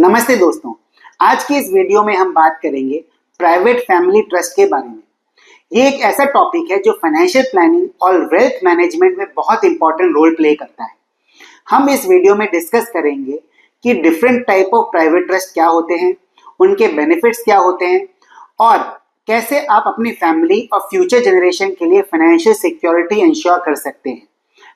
नमस्ते दोस्तों, आज की इस वीडियो में हम बात करेंगे प्राइवेट फैमिली ट्रस्ट के बारे में। ये एक ऐसा टॉपिक है जो फाइनेंशियल प्लानिंग और वेल्थ मैनेजमेंट में बहुत इंपॉर्टेंट रोल प्ले करता है। हम इस वीडियो में डिस्कस करेंगे कि different type of private trust क्या होते हैं, उनके बेनिफिट्स क्या होते हैं और कैसे आप अपनी फैमिली और फ्यूचर जनरेशन के लिए फाइनेंशियल सिक्योरिटी इंश्योर कर सकते हैं।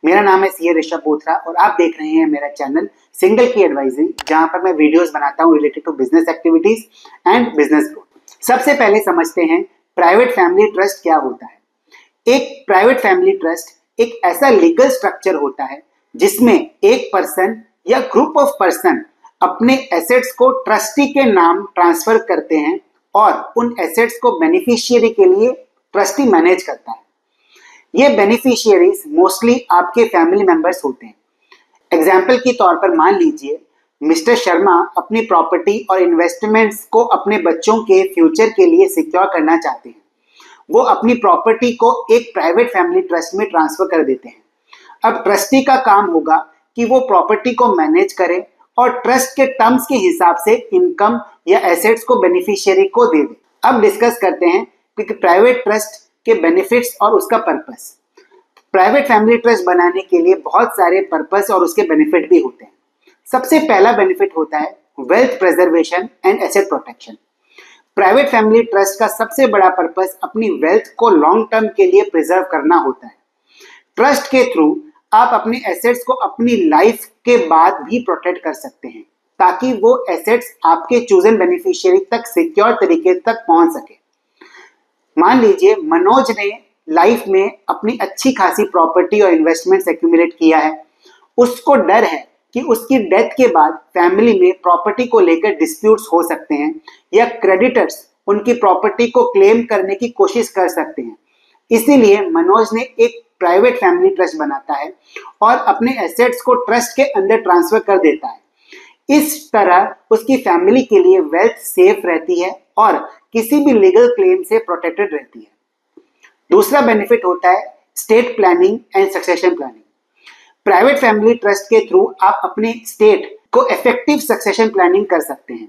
मेरा नाम है सीए ऋषभ बोथरा और आप देख रहे हैं मेरा चैनल सिंगल की एडवाइजरी, जहां पर मैं वीडियोस बनाता हूं related to business activities and business growth. सबसे पहले समझते हैं प्राइवेट फैमिली ट्रस्ट क्या होता है। एक प्राइवेट फैमिली ट्रस्ट एक ऐसा लीगल स्ट्रक्चर होता है जिसमें एक पर्सन या ग्रुप ऑफ पर्सन अपने एसेट्स को ट्रस्टी के नाम ट्रांसफर करते हैं और उन एसेट्स को बेनिफिशियरी के लिए ट्रस्टी मैनेज करता है। ये बेनिफिशियरीज मोस्टली आपके फैमिली मेंबर्स होते हैं। एग्जाम्पल के तौर पर मान लीजिए मिस्टर शर्मा अपनी प्रॉपर्टी और इन्वेस्टमेंट्स को अपने बच्चों के फ्यूचर के लिए सिक्योर करना चाहते हैं। वो अपनी प्रॉपर्टी को एक प्राइवेट फैमिली ट्रस्ट में ट्रांसफर कर देते हैं। अब ट्रस्टी का काम होगा कि वो प्रॉपर्टी को मैनेज करे और ट्रस्ट के टर्म्स के हिसाब से इनकम या एसेट्स को बेनिफिशियरी को दे दे। अब डिस्कस करते हैं कि प्राइवेट ट्रस्ट के बेनिफिट्स और उसका पर्पस। प्राइवेट फैमिली ट्रस्ट बनाने के लिए बहुत सारे पर्पस और उसके बेनिफिट भी होते हैं। सबसे पहला बेनिफिट होता है wealth preservation and asset protection. Private family trust का सबसे बड़ा पर्पस अपनी वेल्थ को लॉन्ग टर्म के लिए प्रिजर्व करना होता है। ट्रस्ट के थ्रू आप अपने एसेट्स को अपनी लाइफ के बाद भी प्रोटेक्ट कर सकते हैं ताकि वो एसेट्स आपके चूजन बेनिफिशियरी तक सिक्योर तरीके तक पहुंच सके। मान लीजिए मनोज ने लाइफ में अपनी अच्छी खासी प्रॉपर्टी और इन्वेस्टमेंट्स एक्यूमुलेट किया है। उसको डर है कि उसकी डेथ के बाद फैमिली में प्रॉपर्टी को लेकर डिस्प्यूट्स हो सकते हैं या क्रेडिटर्स उनकी प्रॉपर्टी को क्लेम करने की कोशिश कर सकते हैं। इसीलिए मनोज ने एक प्राइवेट फैमिली ट्रस्ट बनाता है और अपने एसेट्स को ट्रस्ट के अंदर ट्रांसफर कर देता है। इस तरह उसकी फैमिली के लिए वेल्थ सेफ रहती है और किसी भी लीगल क्लेम से प्रोटेक्टेड रहती है। दूसरा बेनिफिट होता है state planning and succession planning. Private family trust के थ्रू आप अपने स्टेट को इफेक्टिव सक्सेशन प्लानिंग कर सकते हैं।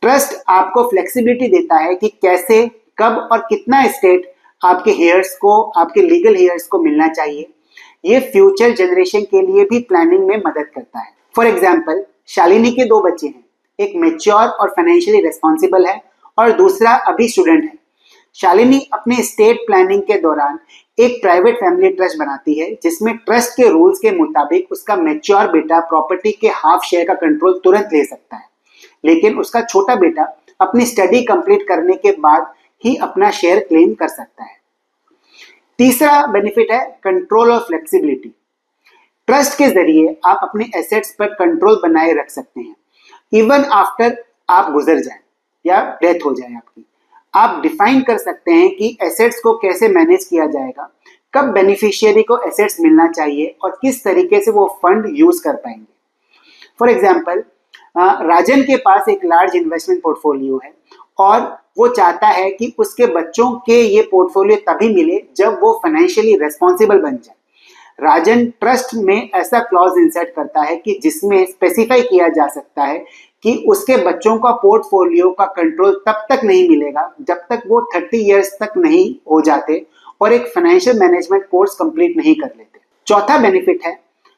ट्रस्ट आपको फ्लेक्सिबिलिटी देता है कि कैसे, कब और कितना स्टेट आपके हेयर्स को, आपके लीगल हेयर्स को मिलना चाहिए। ये फ्यूचर जनरेशन के लिए भी प्लानिंग में मदद करता है। फॉर एग्जाम्पल, शालिनी के 2 बच्चे हैं, एक मैच्योर और फाइनेंशियली रिस्पॉन्सिबल है और दूसरा अभी स्टूडेंट है। शालिनी अपने स्टेट प्लानिंग के दौरान एक प्राइवेट फैमिली ट्रस्ट बनाती है जिसमें ट्रस्ट के रूल्स के मुताबिक उसका मैच्योर बेटा प्रॉपर्टी के हाफ शेयर का कंट्रोल तुरंत ले सकता है, लेकिन उसका छोटा बेटा अपनी स्टडी कंप्लीट करने के बाद ही अपना शेयर क्लेम कर सकता है। तीसरा बेनिफिट है कंट्रोल और फ्लेक्सिबिलिटी। ट्रस्ट के जरिए आप अपने एसेट्स पर कंट्रोल बनाए रख सकते हैं इवन आफ्टर आप गुजर जाए या डेथ हो जाए आपकी। आप डिफाइन कर सकते हैं कि एसेट्स को कैसे मैनेज किया जाएगा, कब बेनिफिशियरी को एसेट्स मिलना चाहिए और किस तरीके से वो फंड यूज कर पाएंगे। फॉर एग्जाम्पल, राजन के पास एक लार्ज इन्वेस्टमेंट पोर्टफोलियो है और वो चाहता है कि उसके बच्चों के ये पोर्टफोलियो तभी मिले जब वो फाइनेंशियली रेस्पॉन्सिबल बन जाए। राजन ट्रस्ट में ऐसा क्लॉज इंसर्ट करता है कि जिसमें स्पेसिफाई किया जा सकता है कि उसके बच्चों का पोर्टफोलियो का कंट्रोल तब तक नहीं मिलेगा जब तक वो 30 इयर्स तक नहीं हो जाते और एक फाइनेंशियल मैनेजमेंट कोर्स कंप्लीट नहीं कर लेते। चौथा बेनिफिट है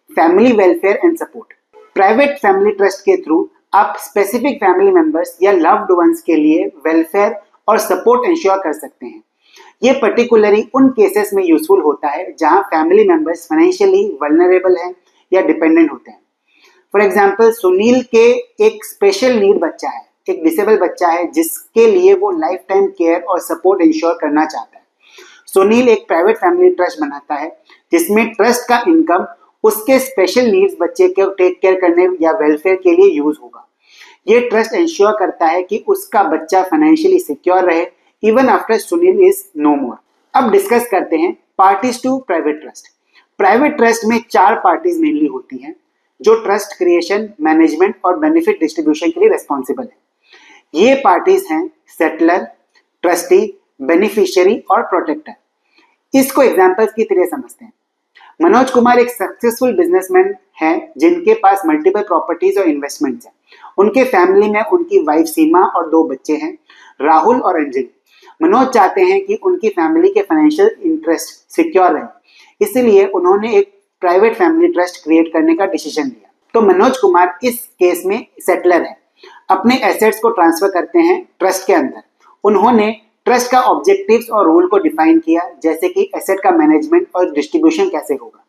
family welfare and support. Private family trust के थ्रू आप स्पेसिफिक फैमिली मेंबर्स या लव्ड वंस के लिए वेलफेयर और सपोर्ट इंश्योर कर सकते हैं। ये पर्टिकुलरली उन केसेस में यूजफुल होता है जहां फैमिली मेंबर्स फाइनेंशियली वल्नरेबल हैं या डिपेंडेंट होते हैं। फॉर एग्जाम्पल, सुनील के एक स्पेशल नीड बच्चा है, एक डिसेबल बच्चा है जिसके लिए वो लाइफ टाइम केयर और सपोर्ट इंश्योर करना चाहता है। सुनील एक प्राइवेट फैमिली ट्रस्ट बनाता है जिसमें ट्रस्ट का इनकम उसके स्पेशल नीड्स बच्चे को टेक केयर करने या वेलफेयर के लिए यूज होगा। ये ट्रस्ट इंश्योर करता है कि उसका बच्चा फाइनेंशियली सिक्योर रहे even after Sunil is no more. अब डिस्कस करते हैं parties to private trust. Private trust में 4 पार्टीज मेनली होती हैं जो ट्रस्ट क्रिएशन, मैनेजमेंट और बेनिफिट डिस्ट्रीब्यूशन के लिए रिस्पॉन्सिबल है। ये पार्टीज हैं सेटलर, ट्रस्टी, बेनिफिशियरी और प्रोटेक्टर। इसको एग्जाम्पल्स की तरह समझते हैं। मनोज कुमार एक सक्सेसफुल बिजनेसमैन है जिनके पास मल्टीपल प्रॉपर्टीज और इन्वेस्टमेंट्स हैं। उनके फैमिली में उनकी वाइफ सीमा और 2 बच्चे हैं, राहुल और अंजलि। मनोज चाहते हैं कि उनकी फैमिली के फाइनेंशियल इंटरेस्ट सिक्योर रहे, इसलिए उन्होंने एक प्राइवेट फैमिली ट्रस्ट क्रिएट करने का डिसीजन लिया। तो मनोज कुमार इस केस में सेटलर है, अपने एसेट्स को ट्रांसफर करते हैं ट्रस्ट के अंदर। उन्होंने ट्रस्ट का ऑब्जेक्टिव्स और रोल को डिफाइन किया, जैसे कि एसेट का मैनेजमेंट और डिस्ट्रीब्यूशन कैसे होगा।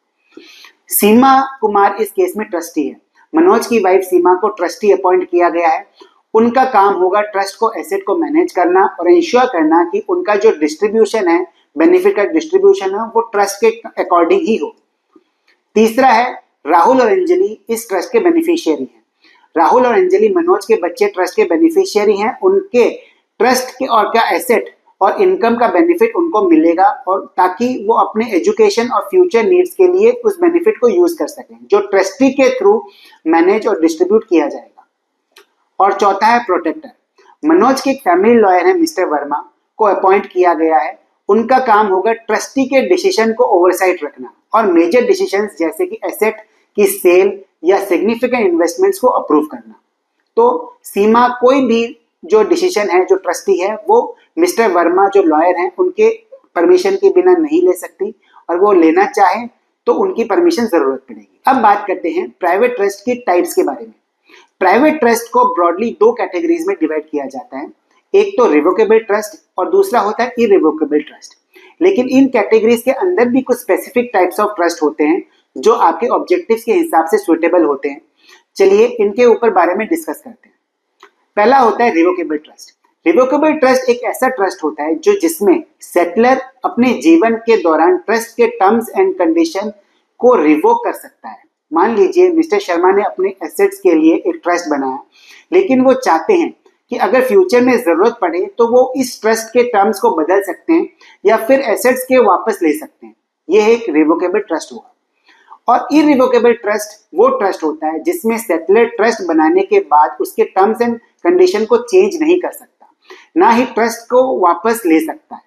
सीमा कुमार इस केस में ट्रस्टी है। मनोज की वाइफ सीमा को ट्रस्टी अपॉइंट किया गया है। उनका काम होगा ट्रस्ट को एसेट को मैनेज करना और इंश्योर करना कि उनका जो डिस्ट्रीब्यूशन है, बेनिफिट का डिस्ट्रीब्यूशन है, वो ट्रस्ट के अकॉर्डिंग ही हो। तीसरा है राहुल और अंजलि इस ट्रस्ट के बेनिफिशियरी हैं। राहुल और अंजलि मनोज के बच्चे ट्रस्ट के बेनिफिशियरी हैं। उनके ट्रस्ट के और क्या एसेट और इनकम का बेनिफिट उनको मिलेगा, और ताकि वो अपने एजुकेशन और फ्यूचर नीड्स के लिए उस बेनिफिट को यूज कर सकें, जो ट्रस्टी के थ्रू मैनेज और डिस्ट्रीब्यूट किया जाएगा। और चौथा है प्रोटेक्टर। मनोज के एक फैमिली लॉयर है मिस्टर वर्मा, को अपॉइंट किया गया है। उनका काम होगा ट्रस्टी के डिसीजन को ओवरसाइट रखना और मेजर डिसीजंस जैसे कि एसेट की सेल या सिग्निफिकेंट इन्वेस्टमेंट्स को अप्रूव करना। तो सीमा कोई भी जो डिसीजन है, जो ट्रस्टी है, वो मिस्टर वर्मा जो लॉयर हैं उनके परमिशन के बिना नहीं ले सकती, और वो लेना चाहे तो उनकी परमिशन जरूरत पड़ेगी। अब बात करते हैं प्राइवेट ट्रस्ट की टाइप्स के बारे में। प्राइवेट ट्रस्ट को ब्रॉडली 2 कैटेगरीज में डिवाइड किया जाता है। एक तो रिवोकेबल ट्रस्ट और दूसरा होता है इरिवोकेबल ट्रस्ट। लेकिन इन कैटेगरीज के अंदर भी कुछ स्पेसिफिक टाइप्स ऑफ ट्रस्ट होते हैं जो आपके ऑब्जेक्टिव्स के हिसाब से सुटेबल होते हैं। चलिए इनके ऊपर बारे में डिस्कस करते हैं। पहला होता है रिवोकेबल ट्रस्ट। रिवोकेबल ट्रस्ट एक ऐसा ट्रस्ट होता है जो जिसमें सेटलर अपने जीवन के दौरान ट्रस्ट के टर्म्स एंड कंडीशन को रिवोक कर सकता है। मान लीजिए मिस्टर शर्मा ने अपने एसेट्स के लिए एक ट्रस्ट बनाया, लेकिन वो चाहते हैं कि अगर फ्यूचर में जरूरत पड़े तो वो इस ट्रस्ट के टर्म्स को बदल सकते हैं या फिर एसेट्स के वापस ले सकते हैं। यह एक रिवोकेबल ट्रस्ट होगा। और इरिवोकेबल ट्रस्ट वो ट्रस्ट होता है जिसमें सेटलर ट्रस्ट बनाने के बाद उसके टर्म्स एंड कंडीशन को चेंज नहीं कर सकता, ना ही ट्रस्ट को वापस ले सकता है।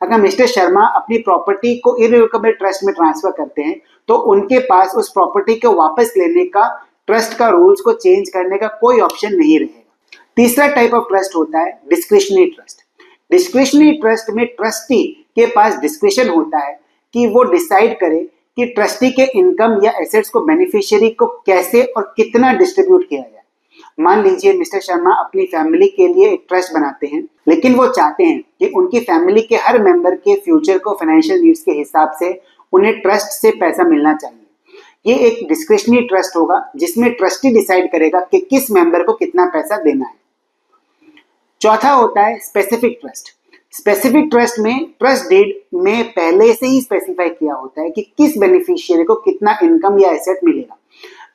अगर मिस्टर शर्मा अपनी प्रॉपर्टी को इरिवोकेबल ट्रस्ट में ट्रांसफर करते हैं तो उनके पास उस प्रॉपर्टी को वापस लेने का, ट्रस्ट का रूल्स को चेंज करने का कोई ऑप्शन नहीं रहेगा। तीसरा टाइप ऑफ ट्रस्ट होता है डिस्क्रिशनरी ट्रस्ट। डिस्क्रिशनरी ट्रस्ट में ट्रस्टी के पास डिस्क्रिशन होता है कि वो डिसाइड करे कि ट्रस्टी के इनकम या एसेट्स को बेनिफिशियरी को कैसे और कितना डिस्ट्रीब्यूट किया जाए। मान लीजिए मिस्टर शर्मा अपनी फैमिली के लिए एक ट्रस्ट बनाते हैं, लेकिन वो चाहते हैं कि उनकी फैमिली के हर मेंबर के फ्यूचर को फाइनेंशियल नीड्स के हिसाब से उन्हें ट्रस्ट से पैसा मिलना चाहिए। ये एक डिस्क्रिशनरी ट्रस्ट होगा जिसमें ट्रस्टी डिसाइड करेगा कि किस मेंबर को कितना पैसा देना है। चौथा होता है स्पेसिफिक ट्रस्ट। स्पेसिफिक ट्रस्ट में ट्रस्ट डीड में पहले से ही स्पेसिफाई किया होता है कि किस बेनिफिशियरी को कितना इनकम या एसेट मिलेगा।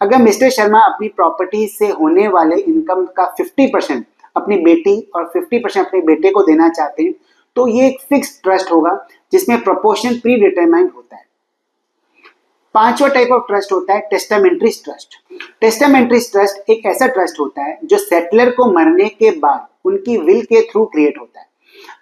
अगर मिस्टर शर्मा अपनी प्रॉपर्टी से होने वाले इनकम का 50% अपनी बेटी और 50% अपने बेटे को देना चाहते हैं तो ये एक फिक्स्ड ट्रस्ट होगा जिसमें प्रोपोर्शन प्री डिटरमाइंड होता है। पांचवा टाइप ऑफ ट्रस्ट होता है टेस्टामेंट्री ट्रस्ट। टेस्टामेंट्री ट्रस्ट एक ऐसा ट्रस्ट होता है जो सेटलर को मरने के बाद उनकी विल के थ्रू क्रिएट होता है।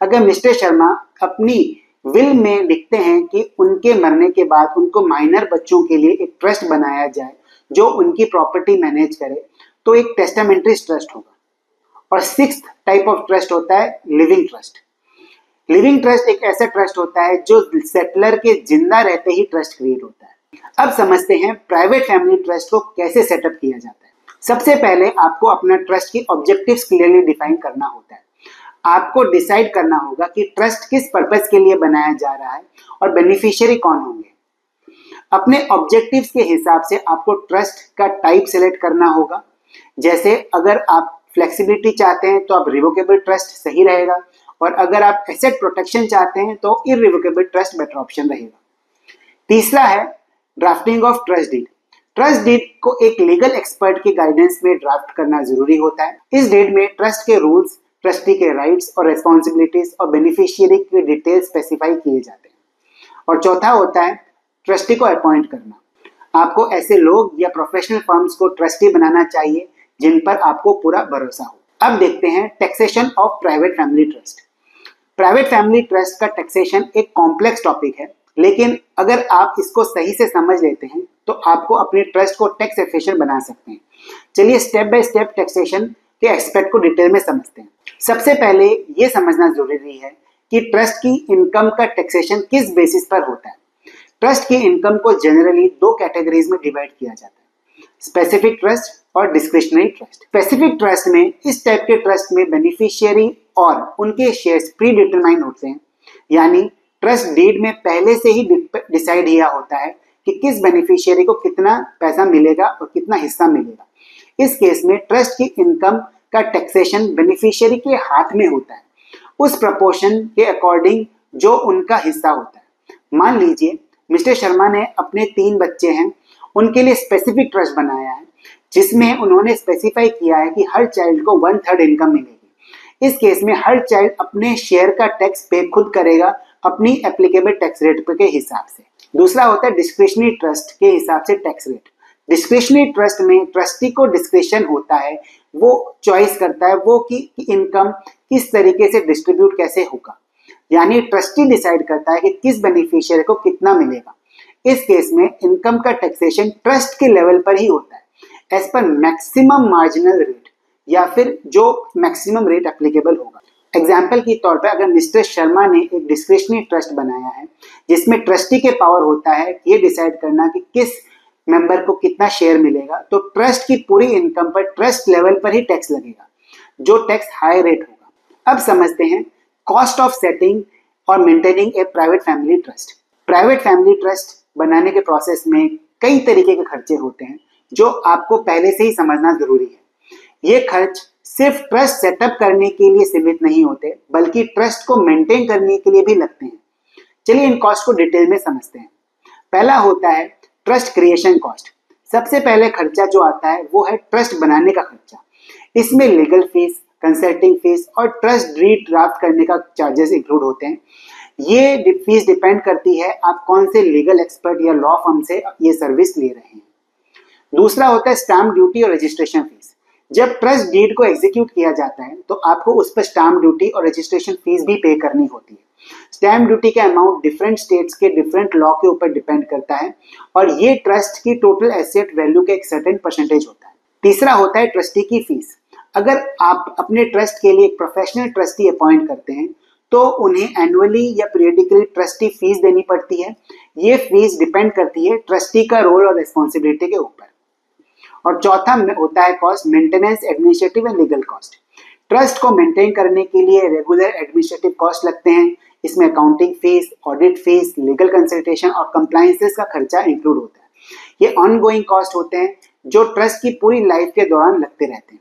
अगर मिस्टर शर्मा अपनी विल में लिखते हैं कि उनके मरने के बाद उनको माइनर बच्चों के लिए एक ट्रस्ट बनाया जाए जो उनकी प्रॉपर्टी मैनेज करे, तो एक टेस्टामेंट्री ट्रस्ट होगा। और सिक्स्थ टाइप ऑफ ट्रस्ट होता है लिविंग ट्रस्ट। लिविंग ट्रस्ट एक ऐसा ट्रस्ट होता है जो सेटलर के जिंदा रहते ही ट्रस्ट क्रिएट होता है। अब समझते हैं प्राइवेट फैमिली ट्रस्ट को कैसे सेटअप किया जाता है। सबसे पहले आपको अपना ट्रस्ट की ऑब्जेक्टिव्स क्लियरली डिफाइन करना होता है। आपको डिसाइड करना होगा कि ट्रस्ट किस पर्पस के लिए बनाया जा रहा है और बेनिफिशियरी कौन होंगे। अपने ऑब्जेक्टिव्स के हिसाब से आपको ट्रस्ट का टाइप सेलेक्ट करना होगा। जैसे अगर आप फ्लेक्सिबिलिटी चाहते हैं तो आप रिवोकेबल ट्रस्ट सही रहेगा, और अगर आप एसेट प्रोटेक्शन चाहते हैं तो इरिवोकेबल ट्रस्ट बेटर ऑप्शन रहेगा। तीसरा है drafting of trust deed. Trust deed को एक लीगल एक्सपर्ट की गाइडेंस में ड्राफ्ट करना जरूरी होता है। इस डीड में ट्रस्ट के रूल्स, ट्रस्टी के राइट्स और रेस्पॉन्सिबिलिटीज और बेनिफिशियरी के डिटेल्स स्पेसिफाई किए जाते हैं। और चौथा होता है ट्रस्टी को अपॉइंट करना। आपको ऐसे लोग या प्रोफेशनल फर्म्स को ट्रस्टी बनाना चाहिए जिन पर आपको पूरा भरोसा हो। अब देखते हैं taxation of private family trust. Private family trust का टैक्सेशन एक कॉम्प्लेक्स टॉपिक है, लेकिन अगर आप इसको सही से समझ लेते हैं तो आपको अपने ट्रस्ट को टैक्स एफिशिएंट बना सकते हैं। चलिए स्टेप बाय स्टेप टैक्सेशन के एस्पेक्ट को डिटेल में समझते हैं। सबसे पहले ये समझना जरूरी है कि ट्रस्ट की इनकम का टैक्सेशन किस बेसिस पर होता है। ट्रस्ट की इनकम को जनरली दो कैटेगरीज में डिवाइड किया जाता है, स्पेसिफिक ट्रस्ट और डिस्क्रिशनरी ट्रस्ट। स्पेसिफिक ट्रस्ट में इस टाइप के ट्रस्ट में बेनिफिशियरी और उनके शेयर्स प्री डिटरमाइन होते हैं, यानी ट्रस्ट डीड में पहले से ही डिसाइड किया होता है कि किस बेनिफिशियरी को कितना पैसा मिलेगा और कितना हिस्सा मिलेगा। इस केस में ट्रस्ट की इनकम का टैक्सेशन बेनिफिशियरी के हाथ में होता है, उस प्रपोर्शन के अकॉर्डिंग जो उनका हिस्सा होता है। मान लीजिए मिस्टर शर्मा ने अपने 3 बच्चे हैं, उनके लिए स्पेसिफिक ट्रस्ट बनाया है जिसमें उन्होंने स्पेसिफाई किया है कि हर चाइल्ड को 1/3 इनकम मिलेगी। इस केस में हर चाइल्ड अपने शेयर का टैक्स पे खुद करेगा अपनी एप्लीकेबल टैक्स रेट के हिसाब से। दूसरा होता है डिस्क्रिशनरी ट्रस्ट के हिसाब से टैक्स रेट। डिस्क्रिशनरी ट्रस्ट में ट्रस्टी को डिस्क्रिशन होता है, वो चॉइस करता है वो कि इनकम किस तरीके से डिस्ट्रीब्यूट कैसे होगा, यानी ट्रस्टी डिसाइड करता है कि किस बेनिफिशियरी को कितना मिलेगा। इस केस में इनकम का टैक्सेशन ट्रस्ट के लेवल पर ही होता है as per maximum marginal rate या फिर जो मैक्सिमम रेट एप्लीकेबल होगा। एग्जाम्पल के तौर पर अगर मिस्टर शर्मा ने एक डिस्क्रिशनरी ट्रस्ट बनाया है जिसमें ट्रस्टी के पावर होता है ये डिसाइड करना कि किस मेंबर को कितना शेयर मिलेगा, तो ट्रस्ट की पूरी इनकम पर ट्रस्ट लेवल पर ही टैक्स लगेगा, जो टैक्स हाई रेट होगा। अब समझते हैं कॉस्ट ऑफ सेटिंग और मेंटेनिंग ए private family trust. Private family trust बनाने के प्रोसेस में कई तरीके के खर्चे होते हैं जो आपको पहले से ही समझना जरूरी है। ये खर्च सिर्फ ट्रस्ट सेटअप करने के लिए सीमित नहीं होते बल्कि ट्रस्ट को मेंटेन करने के लिए भी लगते हैं। चलिए इन कॉस्ट को डिटेल में समझते हैं। पहला होता है ट्रस्ट क्रिएशन कॉस्ट। सबसे पहले खर्चा जो आता है वो है ट्रस्ट बनाने का खर्चा। इसमें लीगल फीस, कंसल्टिंग फीस और ट्रस्ट डीड ड्राफ्ट करने का चार्जेस इंक्लूड होते हैं। ये फीस डिपेंड करती है आप कौन से लीगल एक्सपर्ट या लॉ फर्म से ये सर्विस ले रहे हैं। दूसरा होता है स्टाम्प ड्यूटी और रजिस्ट्रेशन फीस। जब ट्रस्ट डीड को एग्जीक्यूट किया जाता है तो आपको उस पर स्टाम्प ड्यूटी और रजिस्ट्रेशन फीस भी पे करनी होती है। स्टैम्प ड्यूटी का अमाउंट डिफरेंट स्टेट्स के डिफरेंट लॉ के ऊपर डिपेंड करता है और ये ट्रस्ट की टोटल एसेट वैल्यू का एक सर्टेन परसेंटेज होता है। तीसरा होता है ट्रस्टी की फीस। अगर आप अपने ट्रस्ट के लिए एक प्रोफेशनल ट्रस्टी अपॉइंट करते हैं तो उन्हें एनुअली या पीरियडिकली ट्रस्टी फीस देनी पड़ती है। ये फीस डिपेंड करती है ट्रस्टी का रोल और रिस्पॉन्सिबिलिटी के ऊपर। और चौथा होता है cost maintenance, administrative and legal cost. Trust को मेंटेन करने के लिए रेगुलर एडमिनिस्ट्रेटिव कॉस्ट लगते हैं। इसमें accounting fees, audit fees, legal consultation और कंप्लायंसेस का खर्चा इंक्लूड होता है। ये ऑनगोइंग कॉस्ट होते हैं जो ट्रस्ट की पूरी लाइफ के दौरान लगते रहते हैं।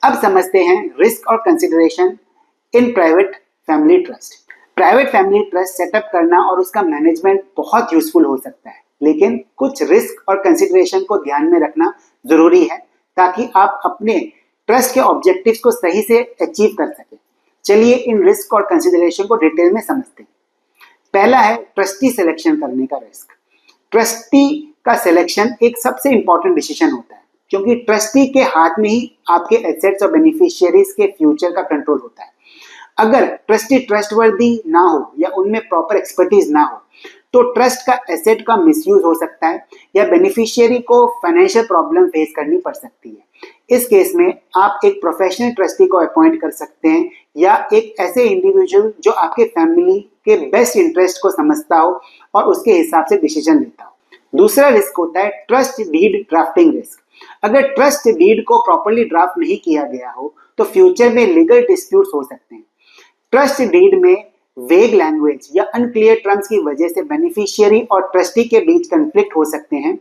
अब समझते हैं रिस्क और consideration in private family trust. Private family trust setup करना और उसका मैनेजमेंट बहुत यूजफुल हो सकता है, लेकिन कुछ रिस्क और कंसिडरेशन को ध्यान में रखना जरूरी है ताकि आप अपने ट्रस्ट के ऑब्जेक्टिव्स को सही से अचीव कर सकें। चलिए इन रिस्क और कंसिडरेशन को डिटेल में समझते हैं। पहला है ट्रस्टी सिलेक्शन करने का रिस्क। ट्रस्टी का सिलेक्शन एक सबसे इंपॉर्टेंट डिसीजन होता है क्योंकि ट्रस्टी के हाथ में ही आपके एसेट्स और बेनिफिशियरीज के फ्यूचर का कंट्रोल होता है। अगर ट्रस्टी ट्रस्टवर्दी ना हो या उनमें प्रॉपर एक्सपर्टीज ना हो तो ट्रस्ट का एसेट का मिसयूज हो सकता है या बेनिफिशियरी को फाइनेंशियल प्रॉब्लम फेस करनी पड़ सकती है। इस केस में आप एक प्रोफेशनल ट्रस्टी को अपॉइंट कर सकते हैं या एक ऐसे इंडिविजुअल जो आपके फैमिली के बेस्ट इंटरेस्ट को समझता हो और उसके हिसाब से डिसीजन लेता हो। दूसरा रिस्क होता है ट्रस्ट डीड ड्राफ्टिंग रिस्क। अगर ट्रस्ट डीड को प्रॉपर्ली ड्राफ्ट नहीं किया गया हो तो फ्यूचर में लीगल डिस्प्यूट्स हो सकते हैं। ट्रस्ट डीड में वेग लैंग्वेज या अनक्लियर टर्म्स की वजह से बेनिफिशियरी और ट्रस्टी के बीच कन्फ्लिक्ट हो सकते हैं।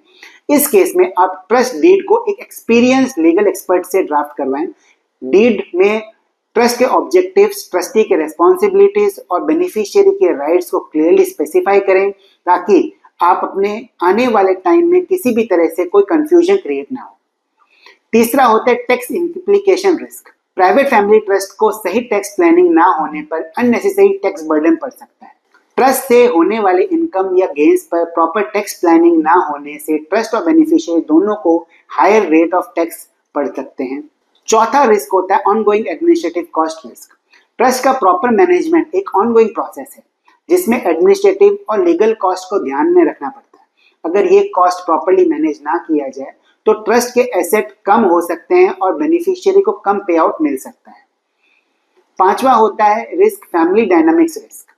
इस केस में आप ट्रस्ट डीड को एक एक्सपीरियंस लीगल एक्सपर्ट से ड्राफ्ट करवाएं। डीड में ट्रस्ट के ऑब्जेक्टिव्स, ट्रस्टी के रेस्पॉन्सिबिलिटीज और बेनिफिशियरी के राइट्स को क्लियरली स्पेसिफाई करें ताकि आप अपने आने वाले टाइम में किसी भी तरह से कोई कंफ्यूजन क्रिएट ना हो। तीसरा होता है tax implication risk. Private family trust को सही टैक्स प्लानिंग ना होने पर अननेसेसरी टैक्स बर्डन पड़ सकता है। ट्रस्ट से होने वाले इनकम या गेन्स पर प्रॉपर टैक्स प्लानिंग ना होने से ट्रस्ट और बेनिफिशियरी दोनों को हायर रेट ऑफ टैक्स पड़ सकते हैं। चौथा रिस्क होता है ongoing administrative cost risk. Trust का प्रॉपर मैनेजमेंट एक ऑनगोइंग प्रोसेस है जिसमें एडमिनिस्ट्रेटिव और लीगल कॉस्ट को ध्यान में रखना पड़ता है। अगर ये कॉस्ट प्रॉपरली मैनेज ना किया जाए तो ट्रस्ट के एसेट कम हो सकते हैं और बेनिफिशियरी को कम पे आउट मिल सकता है। पांचवा होता है risk, family dynamics risk.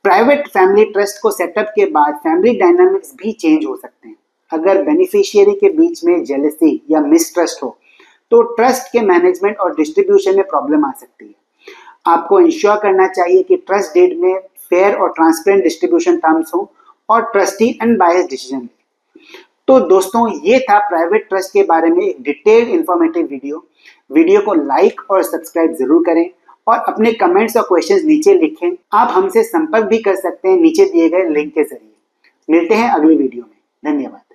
Private family trust को सेटअप के बाद फैमिली डायनामिक्स भी चेंज हो सकते हैं। अगर बेनिफिशियरी के बीच में जेलसी या मिसट्रस्ट हो तो ट्रस्ट के मैनेजमेंट और डिस्ट्रीब्यूशन में प्रॉब्लम आ सकती है। आपको इंश्योर करना चाहिए कि ट्रस्ट डीड में फेयर और ट्रांसपेरेंट डिस्ट्रीब्यूशन टर्म्स हो और ट्रस्टी अनबायस्ड डिसीजन ले। तो दोस्तों, ये था प्राइवेट ट्रस्ट के बारे में एक डिटेल्ड इंफॉर्मेटिव वीडियो को लाइक और सब्सक्राइब जरूर करें और अपने कमेंट्स और क्वेश्चंस नीचे लिखें। आप हमसे संपर्क भी कर सकते हैं नीचे दिए गए लिंक के जरिए। मिलते हैं अगली वीडियो में। धन्यवाद।